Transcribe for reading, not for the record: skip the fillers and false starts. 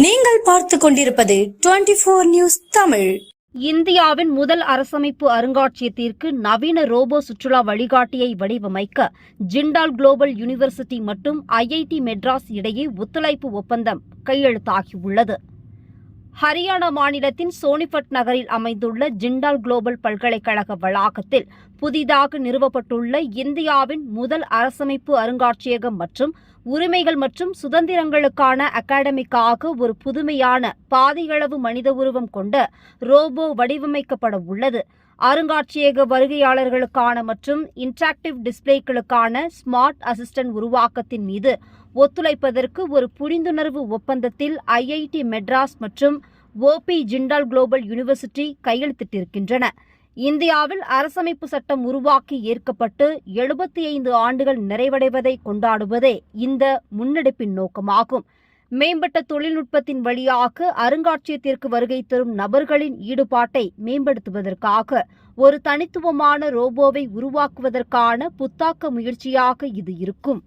நீங்கள் பார்த்துக் கொண்டிருப்பது 24 நியூஸ் தமிழ். இந்தியாவின் முதல் அரசமைப்பு அருங்காட்சியகத்திற்கு நவீன ரோபோ சுற்றுலா வழிகாட்டியை வடிவமைக்க ஜிண்டால் குளோபல் யூனிவர்சிட்டி மற்றும் IIT மெட்ராஸ் இடையே ஒத்துழைப்பு ஒப்பந்தம் கையெழுத்தாகியுள்ளது. ஹரியானா மாநிலத்தின் சோனிபட் நகரில் அமைந்துள்ள ஜிண்டால் குளோபல் பல்கலைக்கழக வளாகத்தில் புதிதாக நிறுவப்பட்டுள்ள இந்தியாவின் முதல் அரசமைப்பு அருங்காட்சியகம் மற்றும் உரிமைகள் மற்றும் சுதந்திரங்களுக்கான அகாடமிக்காக ஒரு புதுமையான பாதியளவு மனித உருவம் கொண்ட ரோபோ வடிவமைக்கப்பட உள்ளது. அருங்காட்சியக வருகையாளர்களுக்கான மற்றும் இன்டராக்டிவ் டிஸ்பிளேக்களுக்கான ஸ்மார்ட் அசிஸ்டன்ட் உருவாக்கத்தின் மீது ஒத்துழைப்பதற்கு ஒரு புரிந்துணர்வு ஒப்பந்தத்தில் IIT மெட்ராஸ் மற்றும் OP ஜிண்டால் குளோபல் யூனிவர்சிட்டி கையெழுத்திட்டிருக்கின்றன. இந்தியாவில் அரசமைப்பு சட்டம் உருவாக்கி ஏற்கப்பட்டு 75 ஆண்டுகள் நிறைவடைவதை கொண்டாடுவதே இந்த முன்னெடுப்பின் நோக்கமாகும். மேம்பட்ட தொழில்நுட்பத்தின் வழியாக அருங்காட்சியகத்திற்கு வருகை தரும் நபர்களின் ஈடுபாட்டை மேம்படுத்துவதற்காக ஒரு தனித்துவமான ரோபோவை உருவாக்குவதற்கான புத்தாக்க முயற்சியாக இது இருக்கும்.